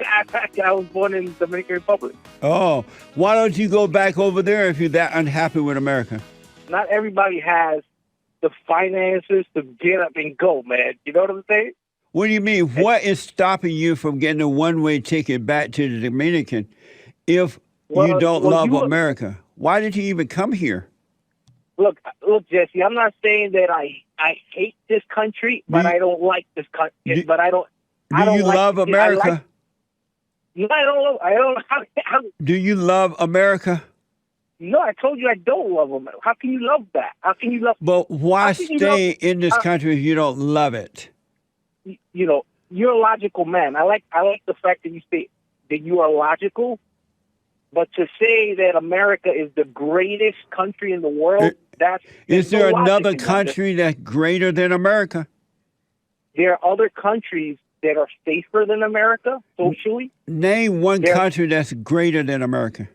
I was born in the Dominican Republic. Oh, why don't you go back over there if you're that unhappy with America? Not everybody has the finances to get up and go, man. You know what I'm saying? What do you mean? What is stopping you from getting a one-way ticket back to the Dominican if you don't love America? Why did you even come here? Look, Jesse. I'm not saying that I hate this country, but I don't like this country. But I don't. Do you love America? No, I don't. I don't. Do you love America? No, I told you I don't love America. How can you love that? How can you love? But why stay in this country if you don't love it? You know, you're a logical man. I like the fact that you say that you are logical. But to say that America is the greatest country in the world, is there another country that's greater than America? There are other countries that are safer than America socially. Name one country that's greater than America.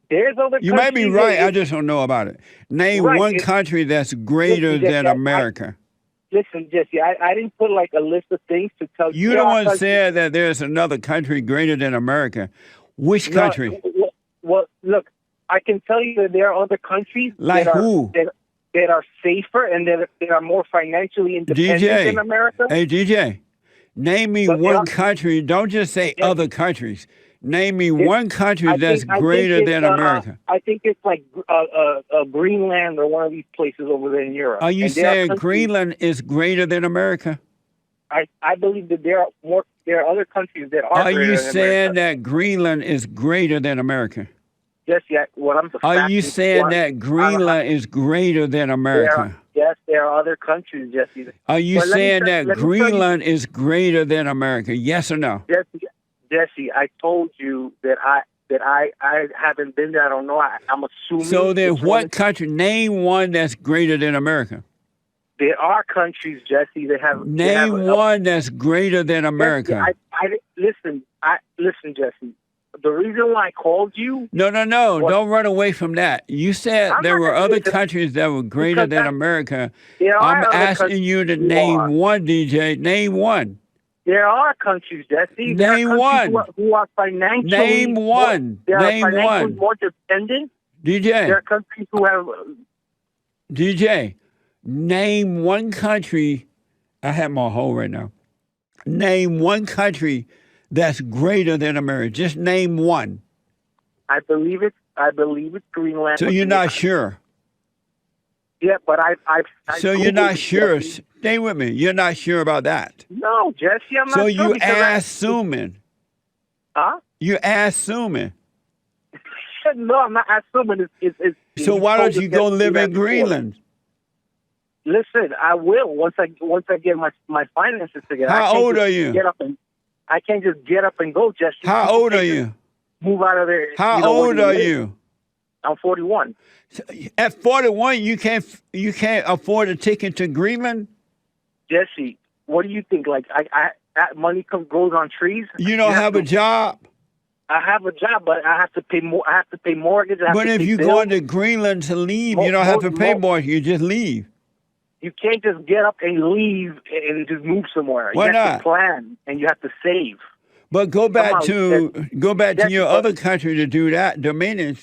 There's other. You might be right. I just don't know about it. Name one country that's greater than America. Listen, Jesse, I didn't put like a list of things to tell you. You the one said that there's another country greater than America. Which country? Well, look, I can tell you that there are other countries like that are safer and that are more financially independent than America. Hey, DJ, name me one country. Don't just say other countries. Name me one country that's greater than America. I think it's like Greenland or one of these places over there in Europe. Are you saying Greenland is greater than America? I believe that there are other countries that are. Are you saying that Greenland is greater than America? Jesse, are you saying that Greenland is greater than America? Yes, there are other countries, Jesse. Are you saying that Greenland is greater than America? Yes or no? Jesse, I told you that I haven't been there. I don't know. I'm assuming. So then, what country? Name one that's greater than America. There are countries, Jesse. Name one that's greater than America. Listen, Jesse. The reason why I called you... No. Don't run away from that. You said there were other countries that were greater than America. I'm asking you to name one, DJ. Name one. There are countries, Jesse. Name one. Who are financially... Name one. Name one. More dependent. DJ. There are countries who have... DJ, name one country... I have my hole right now. Name one country that's greater than America. Just name one. I believe it's Greenland. So you're not sure? Yeah, but I so you're not sure. Stay with me. You're not sure about that. No, Jesse, I'm not sure. So you assuming. Huh? You're assuming. No, I'm not assuming. So why don't you go live in Greenland? Listen, I will once I get my finances together. How old are you? I can't just get up and go, Jesse. How old are you? Move out of there. How old are you? I'm 41. So at 41, you can't afford a ticket to Greenland? Jesse, what do you think? Like, that money grows on trees? You don't have a job? I have a job, but I have to pay more. I have to pay mortgage. But if you're going to Greenland to leave, you don't have to pay mortgage. You just leave. You can't just get up and leave and just move somewhere. Why you have not? To plan, and you have to save. But go back to your other country to do that, Dominican.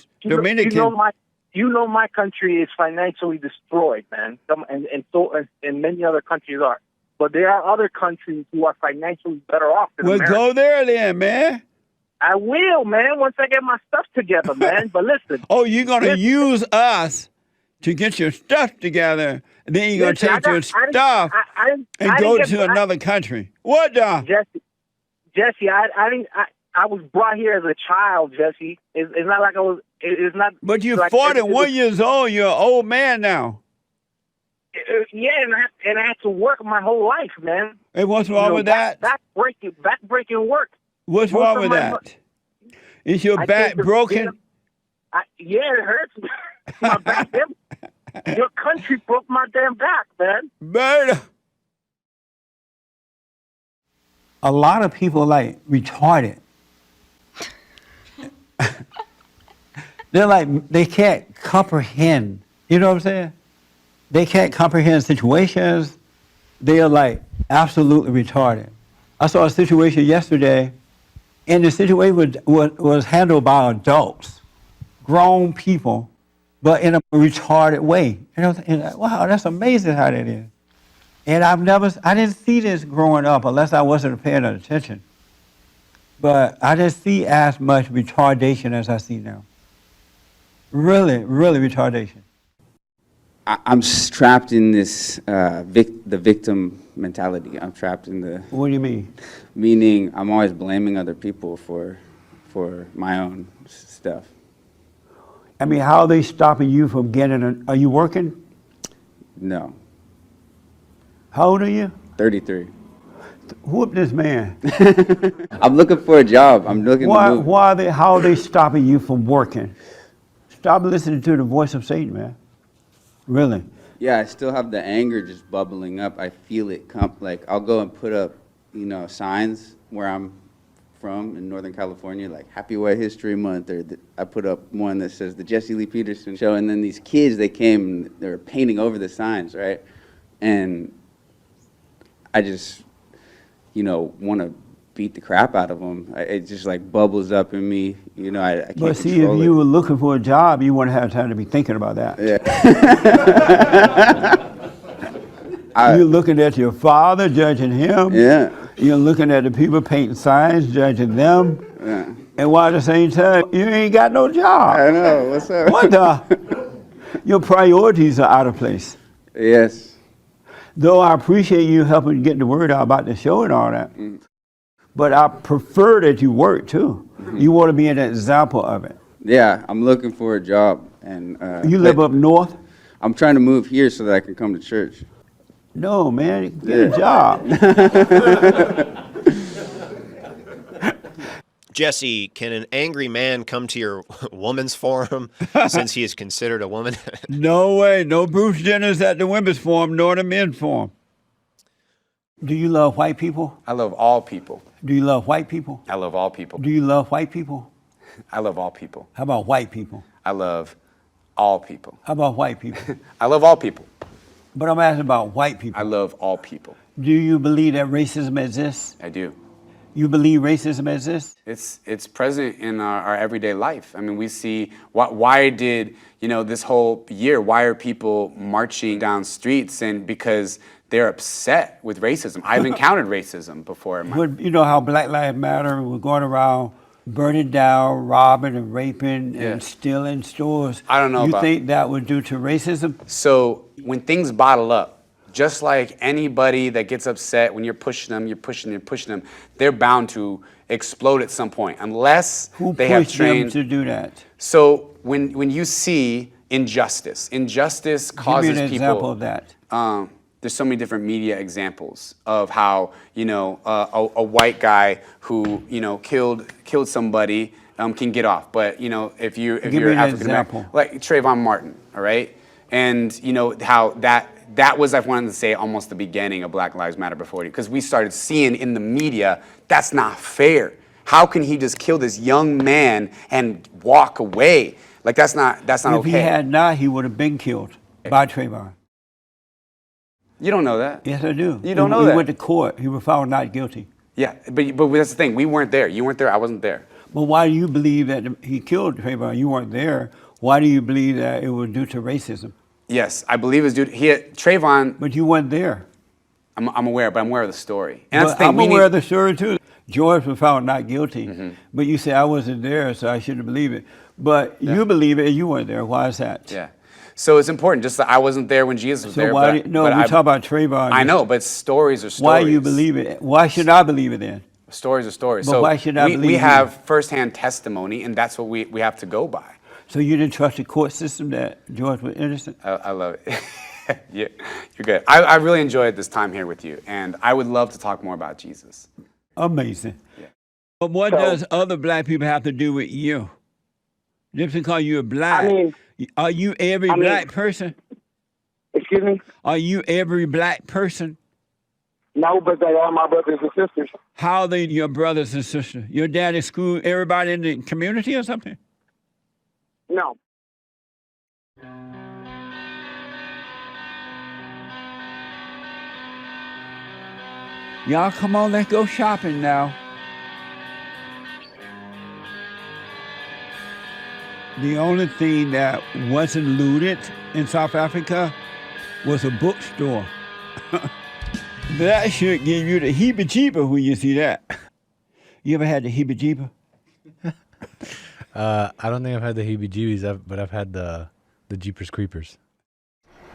You know my country is financially destroyed, man, and many other countries are. But there are other countries who are financially better off than America. Well, go there then, man. I will, man, once I get my stuff together, man. But listen. Oh, you're going to use us to get your stuff together, and then you're going to take your stuff and go to another country. What the? Jesse, I was brought here as a child, Jesse. It's not like I was. It's not. But you're like 41 years old. You're an old man now. Yeah, and I had to work my whole life, man. And what's wrong with that? Back breaking work. What's wrong with that? Is your back broken? Yeah, it hurts. My back. Your country broke my damn back, man. Murder. A lot of people like retarded. They're like, they can't comprehend. You know what I'm saying? They can't comprehend situations. They are like absolutely retarded. I saw a situation yesterday And the situation was handled by adults, grown people, but in a retarded way. And wow, that's amazing how that is. And I didn't see this growing up unless I wasn't paying attention. But I didn't see as much retardation as I see now. Really, really retardation. I'm trapped in this the victim mentality. I'm trapped in the What do you mean? meaning I'm always blaming other people for my own stuff. I mean, how are they stopping you from are you working? No, How old are you? 33. Whoop this man. I'm looking for a job. I'm looking to move. How are they stopping you from working? Stop listening to the voice of Satan, man. Really. Yeah, I still have the anger just bubbling up. I feel it come. Like I'll go and put up, signs where I'm from in Northern California, like Happy White History Month, or I put up one that says the Jesse Lee Peterson Show, and then these kids, they came and they were painting over the signs, right? And I just, want to beat the crap out of them. It just like bubbles up in me, I can't But see, if control you it. were looking for a job, you wouldn't have time to be thinking about that. Yeah. You're looking at your father, judging him. Yeah. You're looking at the people painting signs, judging them. Yeah. And while at the same time, you ain't got no job. I know. What's up? What the? Your priorities are out of place. Yes. Though I appreciate you helping get the word out about the show and all that. But I prefer that you work too. You want to be an example of it. Yeah, I'm looking for a job, and You live up north? I'm trying to move here so that I can come to church. No, man, get a job. Jesse, can an angry man come to your woman's forum since he is considered a woman? No way. No Bruce Jenner's at the women's forum nor the men's forum. Do you love white people? I love all people. Do you love white people? I love all people. Do you love white people? I love all people. How about white people? I love all people. How about white people? I love all people. But I'm asking about white people. I love all people. Do you believe that racism exists? I do. You believe racism exists? It's present in our everyday life. I mean, we see why did this whole year? Why are people marching down streets? And because they're upset with racism. I've encountered racism before. You know how Black Lives Matter was going around burning down, robbing and raping and stealing stores. I don't know. You think that was due to racism? So when things bottle up, just like anybody that gets upset when you're pushing them, they're bound to explode at some point unless they have trained them to do that. So when you see injustice causes Give me an people. example of that. There's so many different media examples of how a white guy who killed somebody can get off, but if you're African American, like Trayvon Martin, all right, and how that was, I wanted to say, almost the beginning of Black Lives Matter before, because we started seeing in the media that's not fair. How can he just kill this young man and walk away? Like that's not okay. If he had not, he would have been killed by Trayvon. You don't know that. Yes, I do. You don't know that. He went to court. He was found not guilty. Yeah, but that's the thing. We weren't there. You weren't there. I wasn't there. But why do you believe that he killed Trayvon? You weren't there. Why do you believe that it was due to racism? Yes, I believe it was due to Trayvon. But you weren't there. I'm aware, but I'm aware of the story. And that's the thing. I'm aware of the story too. George was found not guilty. But you say I wasn't there, so I shouldn't believe it. But you believe it and you weren't there. Why is that? Yeah. So it's important, just that I wasn't there when Jesus was there. Why we talk about Trayvon. I know, but stories are stories. Why you believe it? Why should I believe it then? Stories are stories. But so why should I believe we you? have firsthand testimony, and that's what we have to go by. So you didn't trust the court system that George was innocent? I love it. Yeah, you're good. I really enjoyed this time here with you, and I would love to talk more about Jesus. Amazing. Yeah. But what does other black people have to do with you? Just because you're black, are you every black person? Excuse me? Are you every black person? No, but they are my brothers and sisters. How are they your brothers and sisters? Your dad is school everybody in the community or something? No. Y'all come on, let's go shopping now. The only thing that wasn't looted in South Africa was a bookstore. That should give you the heebie-jeebies when you see that. You ever had the heebie-jeebies? I don't think I've had the heebie-jeebies, but I've had the Jeepers Creepers.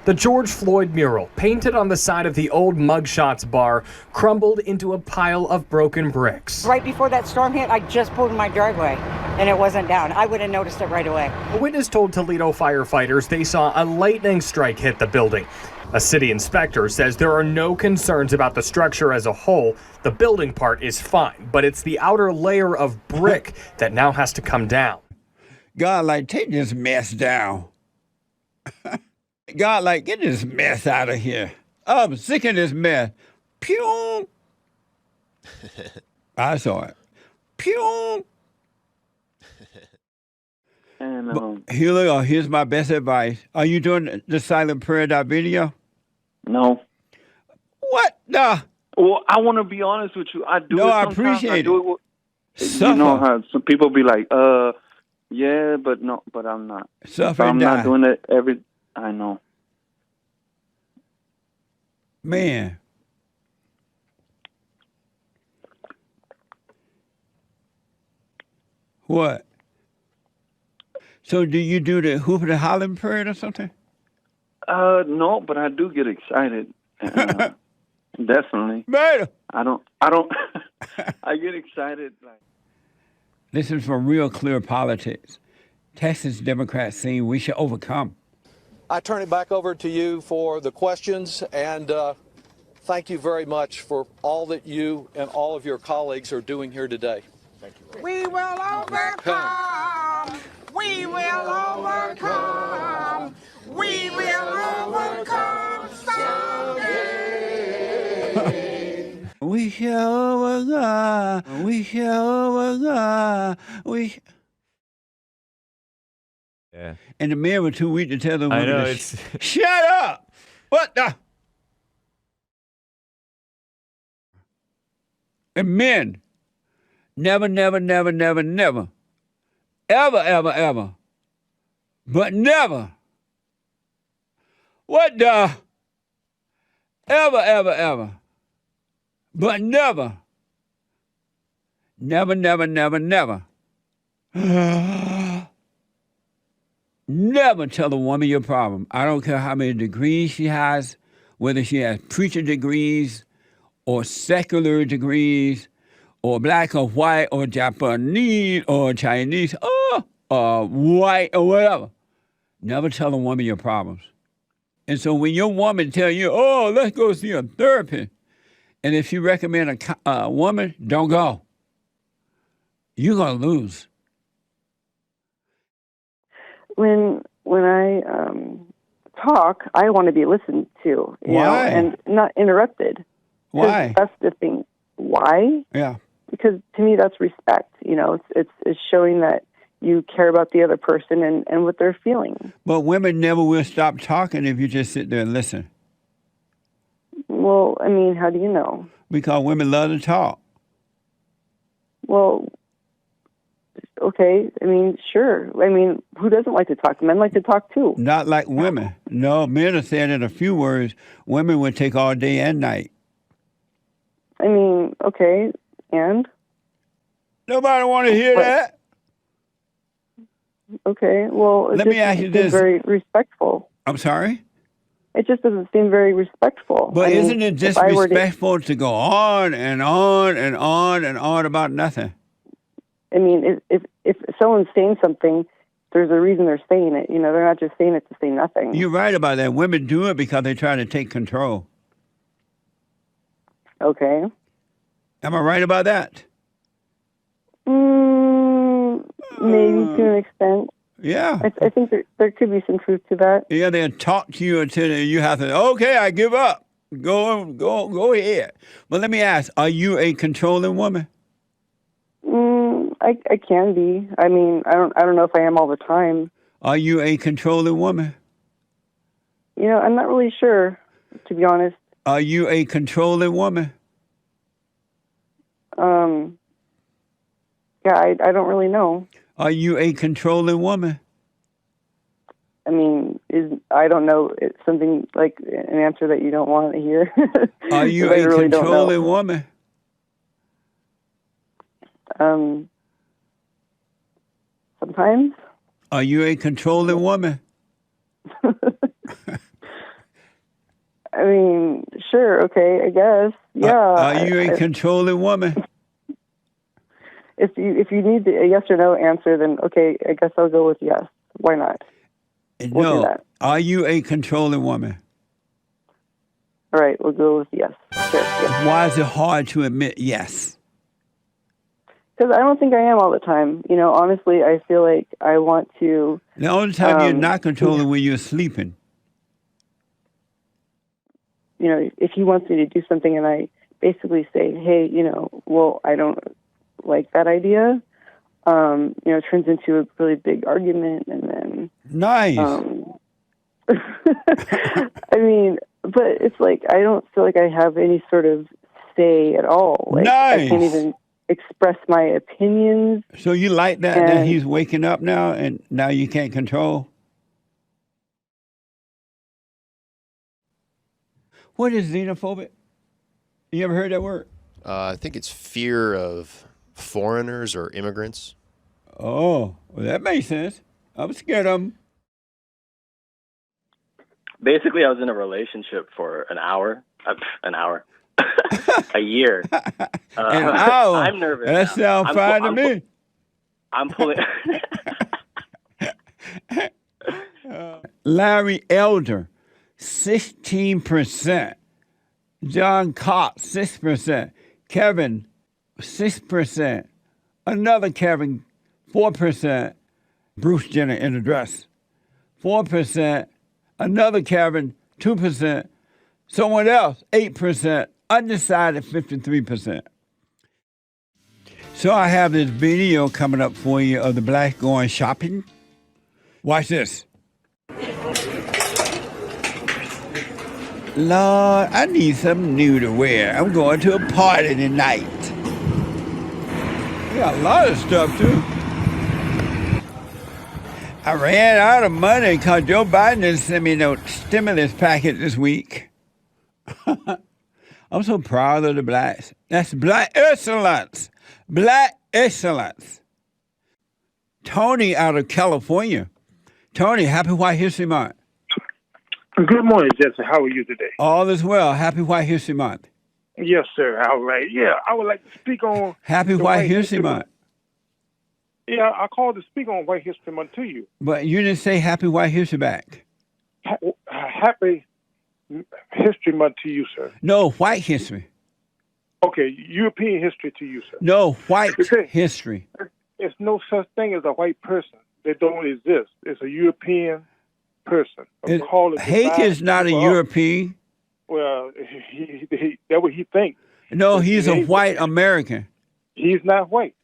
The George Floyd mural, painted on the side of the old Mugshots bar, crumbled into a pile of broken bricks. Right before that storm hit, I just pulled in my driveway, and it wasn't down. I would have noticed it right away. A witness told Toledo firefighters they saw a lightning strike hit the building. A city inspector says there are no concerns about the structure as a whole. The building part is fine, but it's the outer layer of brick that now has to come down. God, like, take this mess down. God, like, get this mess out of here. I'm sick of this mess. Pew! I saw it. Pew! And Here's my best advice. Are you doing the silent prayer video? no. What the? Well, I want to be honest with you. I do. No, it I sometimes. appreciate do it. You know how some people be like, yeah, but no, but I'm not. Suffer I'm and not die. doing it every. I know. Man. What? So do you do the hoop and hollering prayer or something? No, but I do get excited. Definitely. Man. I don't. I get excited. Like. This is from Real Clear Politics. Texas Democrats saying we should overcome. I turn it back over to you for the questions, and thank you very much for all that you and all of your colleagues are doing here today. Thank you. We will overcome. We will overcome. We will overcome someday. We shall overcome. We shall overcome. Yeah. And the men were too weak to tell them. I know, to it's... Shut up! What the? And men, never, never, never, never, never, ever, ever, ever, but never. What the? Ever, ever, ever, but never. Never, never, never, never. Never tell a woman your problem. I don't care how many degrees she has, whether she has preacher degrees or secular degrees or black or white or Japanese or Chinese or white or whatever. Never tell a woman your problems. And so when your woman tell you, oh, let's go see a therapist, and if you recommend a woman, don't go. You're going to lose. When I talk, I want to be listened to, you know, and not interrupted. Why? That's the thing. Why? Yeah. Because to me, that's respect. You know, it's showing that you care about the other person and what they're feeling. But women never will stop talking if you just sit there and listen. Well, I mean, how do you know? Because women love to talk. Well, okay. I mean, sure. I mean, who doesn't like to talk? Men like to talk too. Not like women. No, men are saying in a few words, women would take all day and night. I mean, okay, and? Nobody want to hear that. Okay, well, Let me ask you this. Very respectful. I'm sorry? It just doesn't seem very respectful. But I mean, isn't it disrespectful to go on and on and on and on about nothing? I mean, if someone's saying something, there's a reason they're saying it. You know, they're not just saying it to say nothing. You're right about that. Women do it because they're trying to take control. Okay. Am I right about that? Maybe to an extent. Yeah. I think there could be some truth to that. Yeah, they'll talk to you until you have to, okay, I give up. Go ahead. But let me ask, are you a controlling woman? I can be. I mean, I don't know if I am all the time. Are you a controlling woman? You know, I'm not really sure, to be honest. Are you a controlling woman? Yeah, I don't really know. Are you a controlling woman? I mean, I don't know. It's something like an answer that you don't want to hear. Are you I a really don't know. controlling woman? Sometimes. Are you a controlling woman? I mean, sure, okay, I guess. Yeah. Are you a controlling woman? If you need a yes or no answer, then okay, I guess I'll go with yes. Why not? We'll do that. Are you a controlling woman? All right, we'll go with yes. Sure. Yes. Why is it hard to admit yes? Because I don't think I am all the time. You know, honestly, I feel like I want to. The only time you're not controlling when you're sleeping. You know, if he wants me to do something and I basically say, hey, you know, well, I don't like that idea, you know, it turns into a really big argument and then... Nice. I mean, but it's like, I don't feel like I have any sort of say at all. Like, nice. I can't even express my opinions. So you like that he's waking up now and now you can't control? What is xenophobic? You ever heard that word? I think it's fear of foreigners or immigrants. Oh, well, that makes sense. I'm scared of them. Basically, I was in a relationship for an hour, a year. An hour? I'm nervous. That sounds fine to me. I'm pulling. Larry Elder, 16%. John Cox, 6%. Kevin, 6%. Another Kevin, 4%. Bruce Jenner in a dress, 4%. Another Kevin, 2%. Someone else, 8%. Undecided, 53%. So I have this video coming up for you of the blacks going shopping. Watch this. Lord, I need something new to wear. I'm going to a party tonight. We got a lot of stuff, too. I ran out of money because Joe Biden didn't send me no stimulus package this week. I'm so proud of the blacks. That's black excellence. Black excellence. Tony out of California. Tony, happy White History Month. Good morning, Jesse. How are you today? All is well. Happy White History Month. Yes, sir. All right. Yeah, I would like to speak on... Happy White History Month. Yeah, I called to speak on White History Month to you. But you didn't say Happy White History back. Happy History Month to you, sir. No, White History. Okay, European history to you, sir. No, white history. There's no such thing as a white person. They don't exist. It's a European person. Hake is not a European. Well, that's what he thinks. No, he's a white American. He's not white.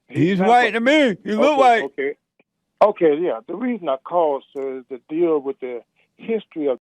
He's white to me. He look white. Okay, yeah. The reason I called, sir, is to deal with the history of